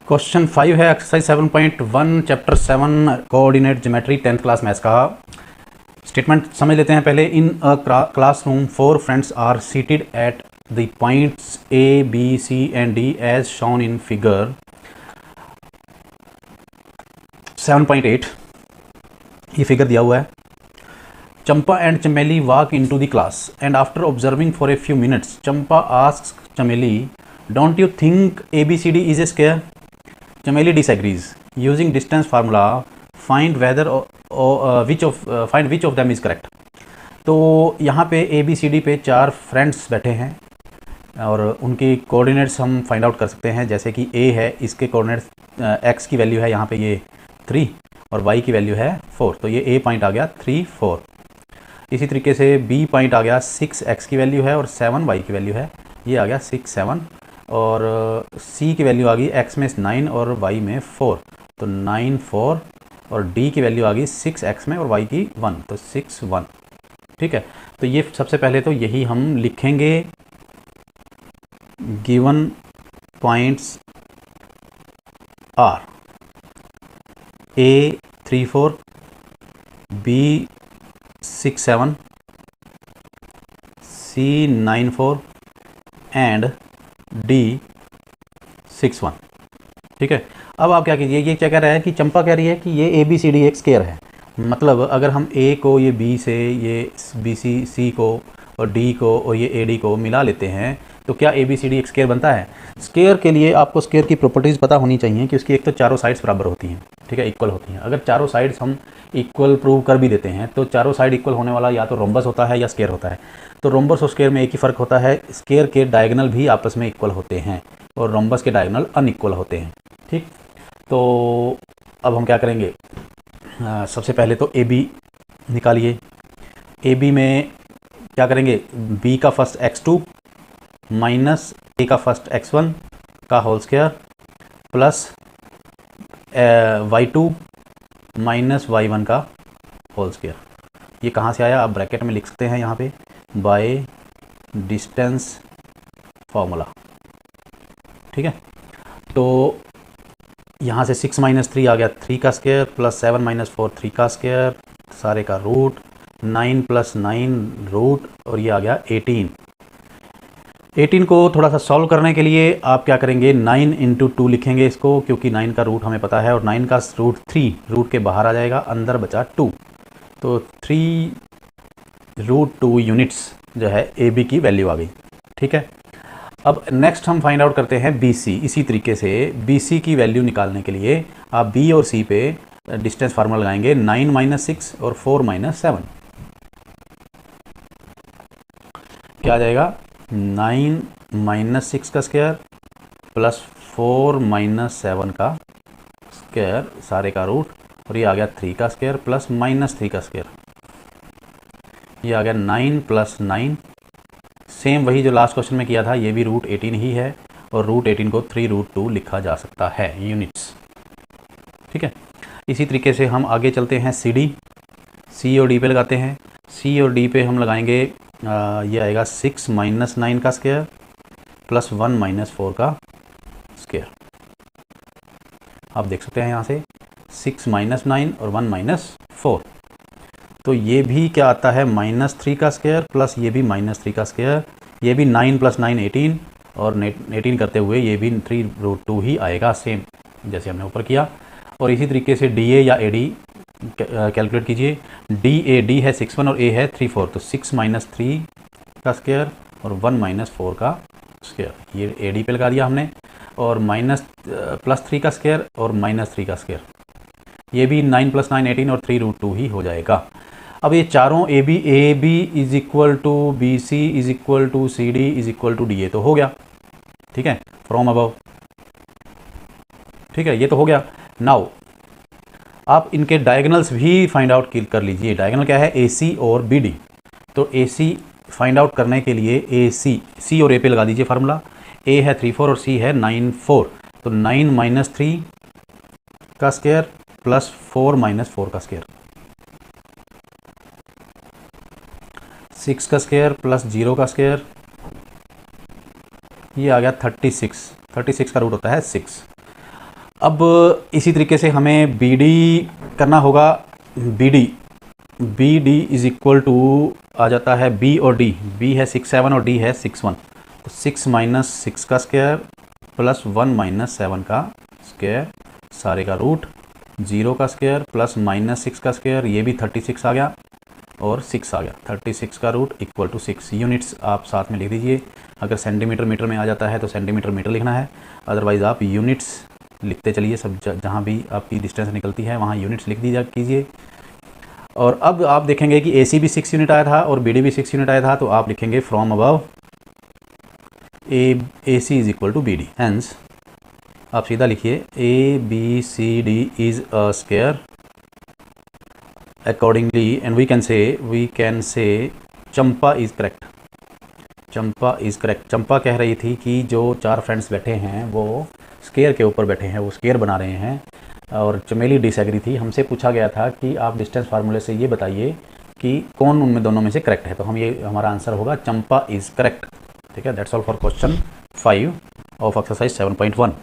Question 5 है exercise 7.1 chapter 7 coordinate geometry 10th class maths का। Statement समझ लेते हैं पहले। In a classroom 4 friends are seated at the points A B C and D as shown in figure 7.8। ये figure दिया हुआ है। Champa and Chameli walk in to the class and after observing for a few minutes Champa asks Chameli, don't you think ABCD is a square? Chameli disagrees. Using distance formula, find which of them is correct. तो यहाँ पे ABCD पे 4 friends बैठे हैं और उनकी coordinates हम find out कर सकते हैं। जैसे कि A है, इसके कोऑर्डिनेट्स x की वैल्यू है यहाँ पे ये 3 और y की वैल्यू है 4, तो ये A पॉइंट आ गया 3 4। इसी तरीके से B पॉइंट आ गया 6 x की वैल्यू है और 7 y की वैल्यू है, ये आ गया 6 7। और C की वैल्यू आ गई x में 9 और y में 4, तो 9 4। और D की वैल्यू आ गई 6 x में और y की 1, तो 6 1। ठीक है, तो ये सबसे पहले तो यही हम लिखेंगे। Given points are A 3 4, B 6 7, C 9 4 and D 6 1। ठीक है, अब आप क्या कीजिए, ये क्या कह रहा है कि चंपा कह रही है कि ये ABCD एक स्क्वायर है। मतलब अगर हम A को ये B से, ये BC C को और D को और ये AD को मिला लेते हैं तो क्या ABCD एक स्क्वायर बनता है? स्क्वायर के लिए आपको स्क्वायर की प्रॉपर्टीज़ पता होनी चाहिए कि उसकी एक तो चारों साइड्स बराबर होती हैं, ठीक है, इक्वल होती हैं। अगर चारों साइड्स हम इक्वल प्रूव कर भी देते हैं तो चारों साइड इक्वल होने वाला या तो रोम्बस होता है या स्क्वायर होता है। तो रोम्बस और स्क्वायर में एक ही फ़र्क होता है, स्क्वायर के डायगोनल भी आपस में इक्वल होते हैं और रोम्बस के डायगोनल अनइक्वल होते हैं। ठीक, तो अब हम क्या करेंगे, सबसे पहले तो AB निकालिए। AB में क्या करेंगे, B का फर्स्ट x2 माइनस A का फर्स्ट x1 का whole square plus y2 minus y1 का होल स्क्वायर। ये कहाँ से आया, आप ब्रैकेट में लिख सकते हैं यहाँ पे, बाय डिस्टेंस फार्मूला। ठीक है, तो यहाँ से 6 माइनस 3 आ गया 3 का स्क्वायर प्लस 7 माइनस 4 3 का स्क्वायर, सारे का रूट, 9 प्लस 9 रूट, और ये आ गया 18। 18 को थोड़ा सा सॉल्व करने के लिए आप क्या करेंगे, 9 इंटू 2 लिखेंगे इसको, क्योंकि 9 का रूट हमें पता है और 9 का रूट 3, रूट के बाहर आ जाएगा, अंदर बचा 2, तो 3√2 यूनिट्स जो है AB की वैल्यू आ गई। ठीक है, अब नेक्स्ट हम फाइंड आउट करते हैं BC। इसी तरीके से BC की वैल्यू निकालने के लिए आप B और C पे डिस्टेंस फार्मूला लगाएंगे, 9 माइनस 6 और 4 माइनस 7। क्या आ जाएगा, 9 माइनस 6 का स्क्वायर प्लस 4 माइनस 7 का स्क्वायर, सारे का रूट, और ये आ गया 3 का स्क्वायर प्लस माइनस 3 का स्क्वायर, ये आ गया 9 प्लस 9। सेम वही जो लास्ट क्वेश्चन में किया था, ये भी रूट 18 ही है और रूट 18 को 3√2 लिखा जा सकता है यूनिट्स। ठीक है, इसी तरीके से हम आगे चलते हैं CD। C और D पे लगाते हैं। C और D पे हम लगाएंगे, ये आएगा 6 माइनस 9 का स्क्वायर प्लस 1 माइनस 4 का स्क्वायर। आप देख सकते हैं यहाँ से 6 माइनस 9 और 1 माइनस 4, तो ये भी क्या आता है, -3 का स्क्वायर प्लस ये भी -3 का स्क्वायर, ये भी 9 प्लस 9 18 और 18 करते हुए ये भी 3√2 ही आएगा, सेम जैसे हमने ऊपर किया। और इसी तरीके से DA या AD कैलकुलेट कीजिए। D है 6 1 और A है 3 4, तो 6 माइनस 3 का स्क्वायर और 1 माइनस 4 का स्क्वायर, ये AD पे लगा दिया हमने, और प्लस 3 का स्क्वायर और -3 का स्क्वायर, ये भी 9 प्लस 9 18 और 3√2 ही हो जाएगा। अब ये चारों AB is equal to BC is equal to CD is equal to DA तो हो गया। ठीक है, फ्रॉम अबव। ठीक है, ये तो हो गया। नाउ आप इनके डायगोनल्स भी फाइंड आउट कर लीजिए। डायगोनल क्या है, AC और BD। तो AC फाइंड आउट करने के लिए C और A पे लगा दीजिए फार्मूला। A है 3 4 और C है 9 4, तो 9 माइनस 3 का स्क्वायर प्लस 4 माइनस 4 का स्क्वायर, 6 का स्क्वायर प्लस 0 का स्क्वायर, ये आ गया 36 का रूट होता है 6। अब इसी तरीके से हमें बी डी करना होगा। B D is equal to आ जाता है बी और डी, बी है 6 7 और डी है 6 1, तो 6 माइनस 6 का स्क्वायर प्लस 1 माइनस 7 का स्क्वायर सारे का रूट, 0 का स्क्वायर प्लस माइनस 6 का स्क्वायर, ये भी 36 आ गया और 6 आ गया, 36 का रूट इक्वल टू 6। यूनिट्स आप साथ में लिख दीजिए, अगर सेंटीमीटर मीटर में आ जाता है तो सेंटीमीटर मीटर लिखना है, अदरवाइज़ आप यूनिट्स लिखते चलिए, सब जहाँ भी आपकी डिस्टेंस निकलती है वहाँ यूनिट्स लिख दीजिए कीजिए। और अब आप देखेंगे कि AC भी 6 यूनिट आया था और BD भी 6 यूनिट आया था, तो आप लिखेंगे from above AC is equal to BD, hence आप सीधा लिखिए ABCD is a square accordingly, and we can say Champa is correct. Champa is correct. Champa कह रही थी कि जो 4 फ्रेंड्स बैठे हैं वो स्क्वायर के ऊपर बैठे हैं, वो स्क्वायर बना रहे हैं, और चमेली डिसएग्री थी। हमसे पूछा गया था कि आप डिस्टेंस फार्मूले से ये बताइए कि कौन उनमें दोनों में से करेक्ट है, तो हम ये हमारा आंसर होगा चंपा इज़ करेक्ट। ठीक है, that's all for question 5 of exercise 7.1।